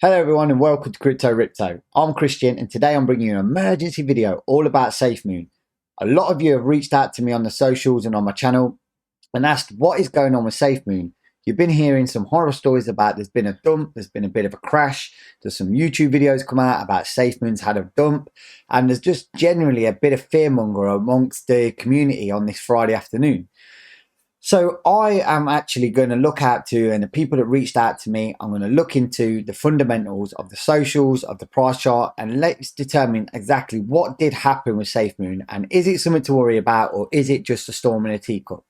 Hello everyone and welcome to Crypto Ripto. I'm Christian and today I'm bringing you an emergency video all about Safemoon. A lot of you have reached out to me on the socials and on my channel and asked what is going on with Safemoon. You've been hearing some horror stories about there's been a dump, there's been a bit of a crash, there's some YouTube videos come out about Safemoon's had a dump, and there's just generally a bit of fearmonger amongst the community on this Friday afternoon. So I am actually going to look out to, and the people that reached out to me, I'm going to look into the fundamentals of the socials, of the price chart, and let's determine exactly what did happen with Safemoon, and is it something to worry about, or is it just a storm in a teacup?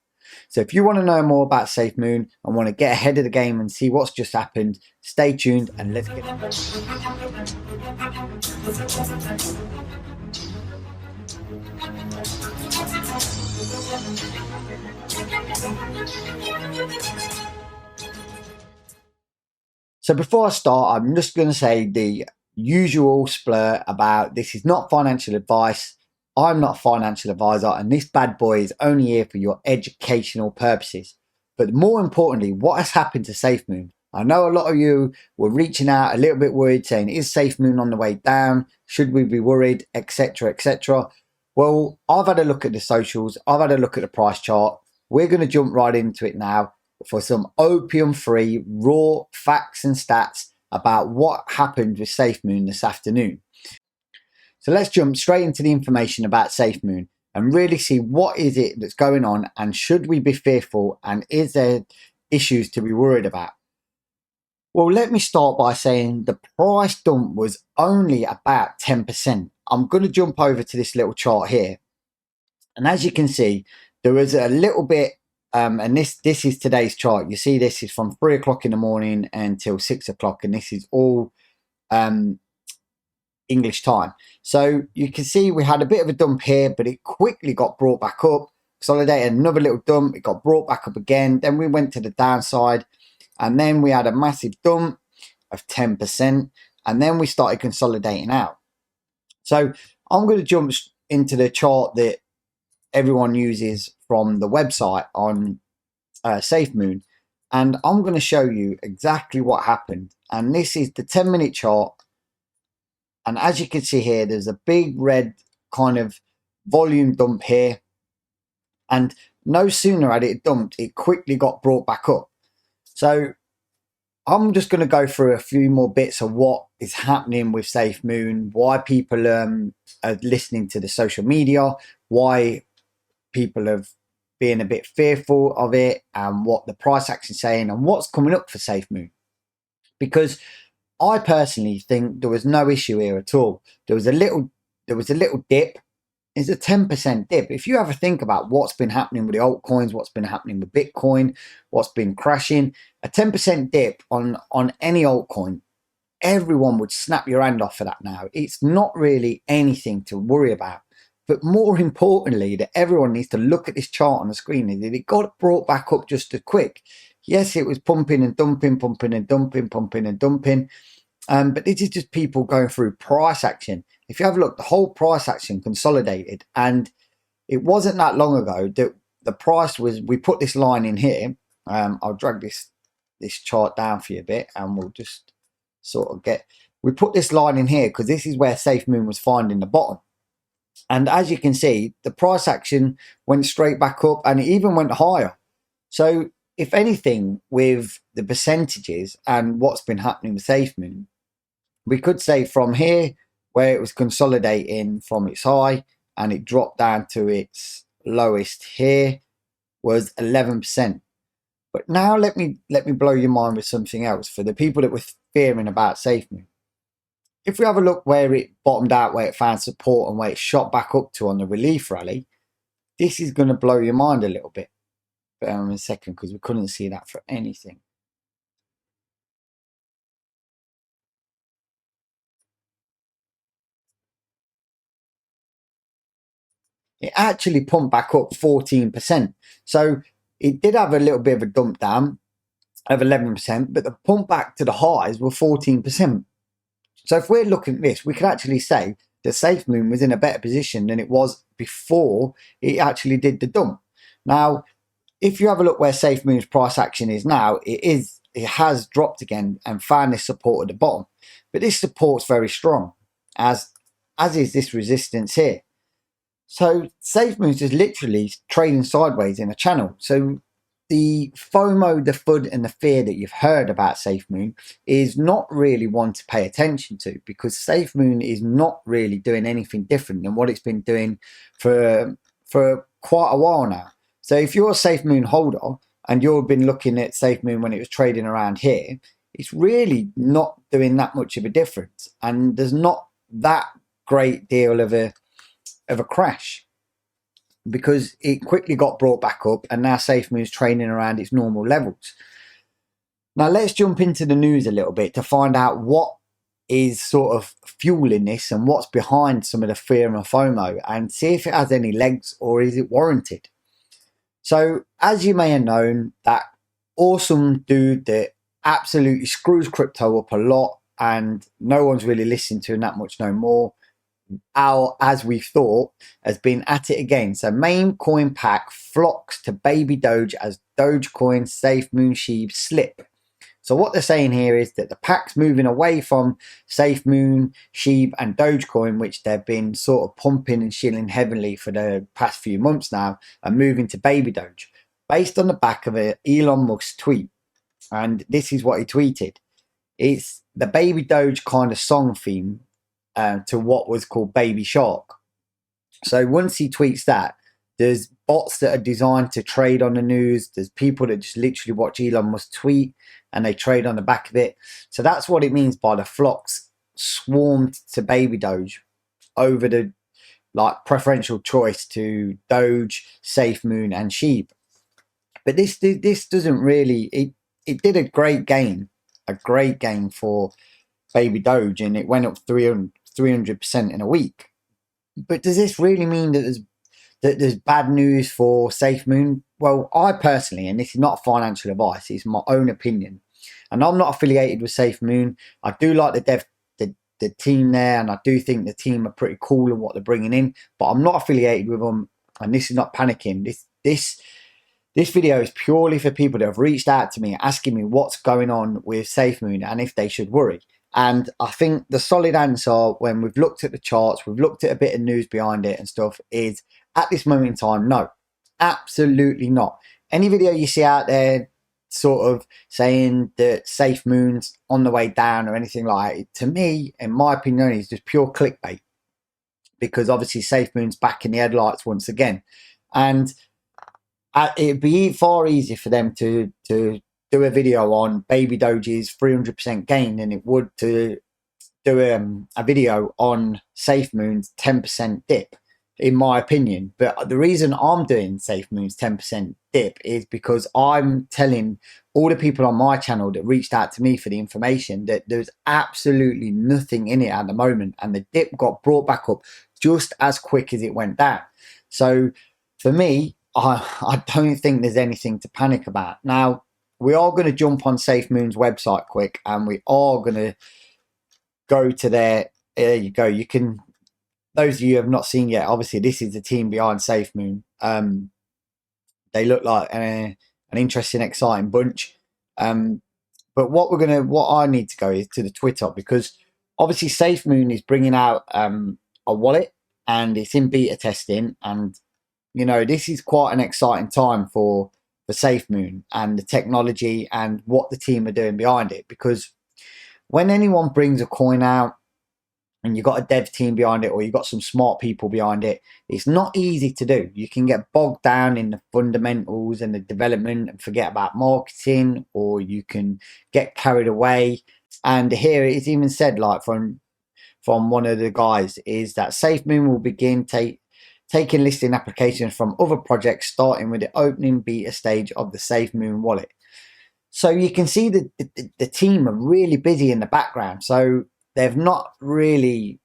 So if you want to know more about Safemoon and want to get ahead of the game and see what's just happened, stay tuned and let's get So before I start, I'm just going to say the usual splur about this is not financial advice. I'm not a financial advisor, and this bad boy is only here for your educational purposes. But more importantly, what has happened to Safemoon? I know a lot of you were reaching out a little bit worried, saying, is Safemoon on the way down? Should we be worried, etc., etc.? Well, I've had a look at the socials. I've had a look at the price chart. We're going to jump right into it now for some opium-free raw facts and stats about what happened with Safemoon this afternoon. So let's jump straight into the information about Safemoon and really see what is it that's going on, and should we be fearful, and is there issues to be worried about? Well, let me start by saying the price dump was only about 10%. I'm going to jump over to this little chart here, and as you can see, there was a little bit and this is today's chart. You see, this is from 3 o'clock in the morning until 6 o'clock, and this is all English time. So you can see we had a bit of a dump here, but it quickly got brought back up, consolidated, another little dump, it got brought back up again. Then we went to the downside, and then we had a massive dump of 10%, and then we started consolidating out. So I'm going to jump into the chart that everyone uses from the website on Safemoon, and I'm going to show you exactly what happened. And this is the 10-minute chart, and as you can see here, there's a big red kind of volume dump here, and no sooner had it dumped, it quickly got brought back up. So I'm just going to go through a few more bits of what is happening with Safemoon, why people are listening to the social media, why people have been a bit fearful of it, and what the price action is saying, and what's coming up for Safemoon. Because I personally think there was no issue here at all. There was a little dip. It's a 10% dip. If you ever think about what's been happening with the altcoins, what's been happening with Bitcoin, what's been crashing, a 10% dip on any altcoin, everyone would snap your hand off for that now. It's not really anything to worry about. But more importantly, that everyone needs to look at this chart on the screen, is that it got brought back up just as quick. Yes, it was pumping and dumping, pumping and dumping, pumping and dumping. But this is just people going through price action. If you have a look, the whole price action consolidated, and it wasn't that long ago that the price was, we put this line in here. I'll drag this chart down for you a bit, and we'll just sort of we put this line in here because this is where Safemoon was finding the bottom. And as you can see, the price action went straight back up, and it even went higher. So if anything, with the percentages and what's been happening with Safemoon, we could say from here, where it was consolidating from its high and it dropped down to its lowest here, was 11%. But now let me blow your mind with something else for the people that were fearing about Safemoon. If we have a look where it bottomed out, where it found support, and where it shot back up to on the relief rally, this is going to blow your mind a little bit. Bear with me a second, because we couldn't see that for anything. It actually pumped back up 14%. So it did have a little bit of a dump down of 11%, but the pump back to the highs were 14%. So if we're looking at this, we could actually say that Safemoon was in a better position than it was before it actually did the dump. Now, if you have a look where Safemoon's price action is now, it is it has dropped again and found this support at the bottom. But this support's very strong, as is this resistance here. So Safemoon's just literally trading sideways in a channel. So the FOMO, the FUD, and the fear that you've heard about Safemoon is not really one to pay attention to, because Safemoon is not really doing anything different than what it's been doing for quite a while now. So if you're a Safemoon holder and you've been looking at Safemoon when it was trading around here, it's really not doing that much of a difference, and there's not that great deal of a crash, because it quickly got brought back up and now Safemoon is trading around its normal levels. Now let's jump into the news a little bit to find out what is sort of fueling this and what's behind some of the fear and FOMO, and see if it has any legs or is it warranted. So as you may have known, that awesome dude that absolutely screws crypto up a lot and no one's really listened to him that much no more, as we thought, has been at it again. So main coin pack flocks to baby Doge as Dogecoin Safemoon Sheep slip. So what they're saying here is that the pack's moving away from Safemoon, Sheep and Dogecoin, which they've been sort of pumping and shilling heavily for the past few months now, and moving to baby Doge, based on the back of an Elon Musk tweet. And this is what he tweeted. It's the baby Doge kind of song theme to what was called Baby Shark. So once he tweets that, there's bots that are designed to trade on the news. There's people that just literally watch Elon Musk tweet and they trade on the back of it. So that's what it means by the flocks swarmed to baby Doge over the preferential choice to Doge, Safemoon and Sheep. But this doesn't really, it did a great gain for baby Doge, and it went up 300% in a week. But does this really mean that there's bad news for Safemoon? Well, I personally, and this is not financial advice, it's my own opinion, and I'm not affiliated with Safemoon. I do like the team there, and I do think the team are pretty cool in what they're bringing in, but I'm not affiliated with them, and this is not panicking. This video is purely for people that have reached out to me asking me what's going on with Safemoon and if they should worry. And I think the solid answer, when we've looked at the charts, we've looked at a bit of news behind it and stuff, is at this moment in time, no, absolutely not. Any video you see out there sort of saying that Safemoon's on the way down or anything like it, to me, in my opinion, is just pure clickbait, because obviously Safemoon's back in the headlights once again. And it'd be far easier for them to do a video on baby Doge's 300% gain than it would to do a video on Safemoon's 10% dip, in my opinion. But the reason I'm doing Safemoon's 10% dip is because I'm telling all the people on my channel that reached out to me for the information that there's absolutely nothing in it at the moment, and the dip got brought back up just as quick as it went down. So for me, I don't think there's anything to panic about. Now, we are going to jump on Safemoon's website quick, and we are going to go to there you go. You can, those of you who have not seen yet, obviously this is the team behind Safemoon. They look like an interesting, exciting bunch. But what I need to go is to the Twitter, because obviously Safemoon is bringing out a wallet, and it's in beta testing, and this is quite an exciting time for Safemoon and the technology and what the team are doing behind it. Because when anyone brings a coin out and you've got a dev team behind it, or you've got some smart people behind it, it's not easy to do. You can get bogged down in the fundamentals and the development and forget about marketing, or you can get carried away. And here it's even said, from one of the guys, is that Safemoon will begin taking listing applications from other projects, starting with the opening beta stage of the Safemoon wallet. So you can see that the team are really busy in the background. So they've not really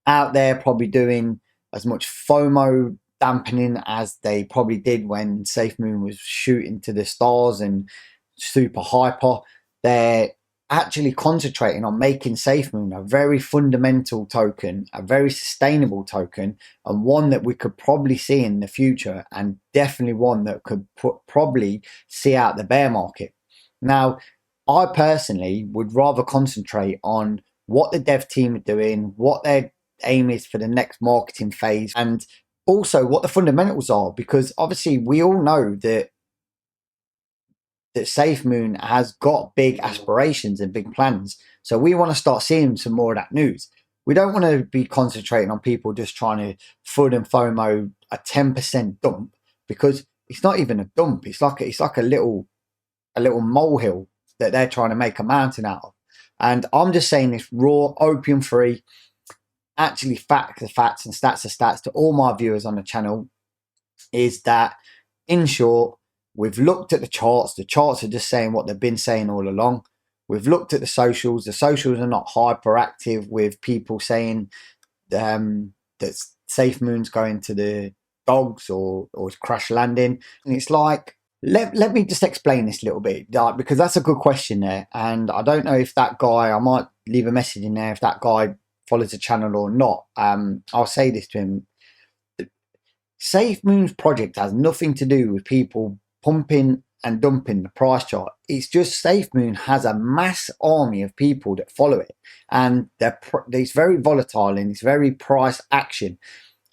out there probably doing as much FOMO dampening as they probably did when Safemoon was shooting to the stars and super hyper. They're actually concentrating on making Safemoon a very fundamental token, a very sustainable token, and one that we could probably see in the future, and definitely one that could probably see out the bear market. Now, I personally would rather concentrate on what the dev team are doing, what their aim is for the next marketing phase, and also what the fundamentals are, because obviously we all know that Safemoon has got big aspirations and big plans. So we want to start seeing some more of that news. We don't want to be concentrating on people just trying to FUD and FOMO a 10% dump, because it's not even a dump. It's like a little molehill that they're trying to make a mountain out of. And I'm just saying this raw, opium free, actually facts are facts and stats are stats to all my viewers on the channel, is that, in short, we've looked at the charts. The charts are just saying what they've been saying all along. We've looked at the socials. The socials are not hyperactive with people saying that Safemoon's going to the dogs or crash landing. And it's like, let me just explain this a little bit, because that's a good question there. And I don't know if that guy, I might leave a message in there if that guy follows the channel or not. I'll say this to him. Safemoon's project has nothing to do with people pumping and dumping the price chart. It's just Safemoon has a mass army of people that follow it, and it's very volatile and it's very price action.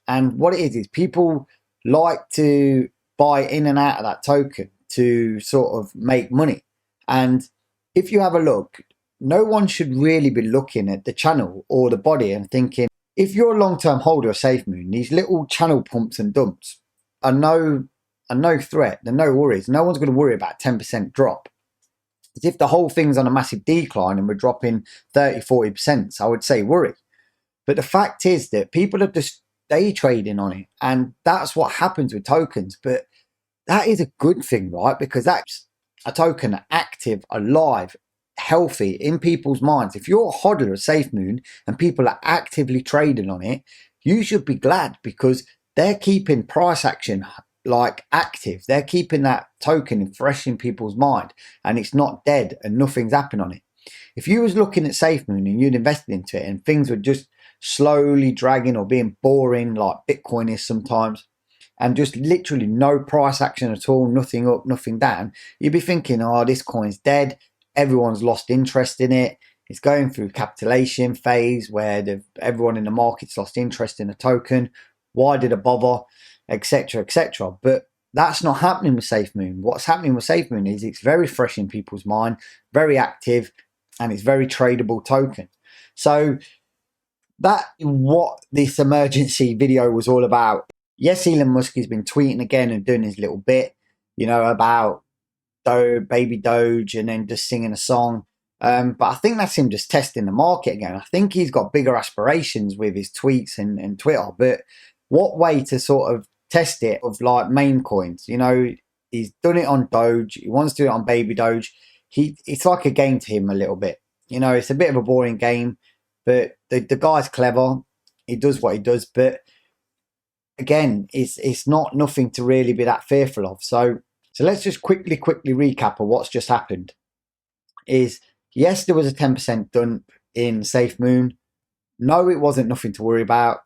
And what it is people like to buy in and out of that token to sort of make money. And if you have a look, no one should really be looking at the channel or the body and thinking, if you're a long-term holder of Safemoon, these little channel pumps and dumps are no threat. They're no worries. No one's going to worry about 10% drop. As if the whole thing's on a massive decline and we're dropping 30-40%, so I would say worry. But the fact is that people are just day trading on it, and that's what happens with tokens. But that is a good thing, right? Because that's a token active, alive, healthy in people's minds. If you're a hodler of Safemoon and people are actively trading on it, you should be glad, because they're keeping price action like active. They're keeping that token fresh in people's mind, and it's not dead and nothing's happened on it. If you was looking at Safemoon and you'd invested into it and things were just slowly dragging or being boring like Bitcoin is sometimes, and just literally no price action at all, nothing up, nothing down, you'd be thinking, oh, this coin's dead. Everyone's lost interest in it. It's going through capitulation phase where everyone in the market's lost interest in the token. Why did it bother? Etc, etc. But that's not happening with Safemoon. What's happening with Safemoon is it's very fresh in people's mind, very active, and it's very tradable token. So that's what this emergency video was all about. Yes, Elon Musk has been tweeting again and doing his little bit, about baby Doge and then just singing a song. But I think that's him just testing the market again. I think he's got bigger aspirations with his tweets and Twitter. But what way to sort of test it of like meme coins? He's done it on Doge. He wants to do it on baby Doge. It's like a game to him a little bit. It's a bit of a boring game, but the guy's clever. He does what he does. But again, it's not nothing to really be that fearful of. So let's just quickly recap of what's just happened. Yes, there was a 10% dump in Safemoon. No, it wasn't nothing to worry about.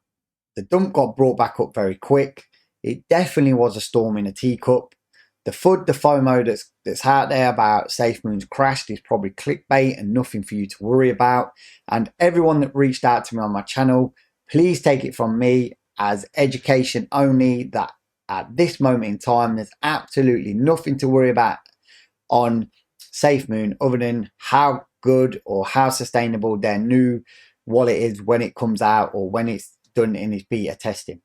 The dump got brought back up very quick. It definitely was a storm in a teacup. The FUD, the FOMO that's out there about Safemoon's crashed is probably clickbait and nothing for you to worry about. And everyone that reached out to me on my channel, please take it from me as education only, that at this moment in time, there's absolutely nothing to worry about on Safemoon other than how good or how sustainable their new wallet is when it comes out or when it's done in its beta testing.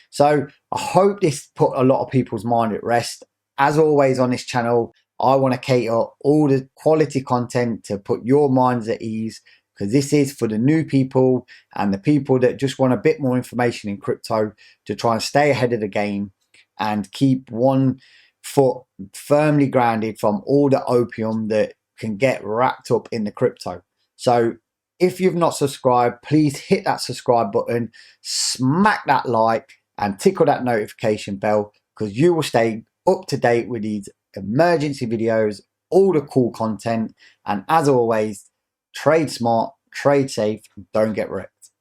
So I hope this put a lot of people's mind at rest. As always on this channel, I want to cater all the quality content to put your minds at ease, because this is for the new people and the people that just want a bit more information in crypto to try and stay ahead of the game and keep one foot firmly grounded from all the opium that can get wrapped up in the crypto. So if you've not subscribed, please hit that subscribe button, smack that like and tickle that notification bell, because you will stay up to date with these emergency videos, all the cool content. And as always, trade smart, trade safe, and don't get wrecked.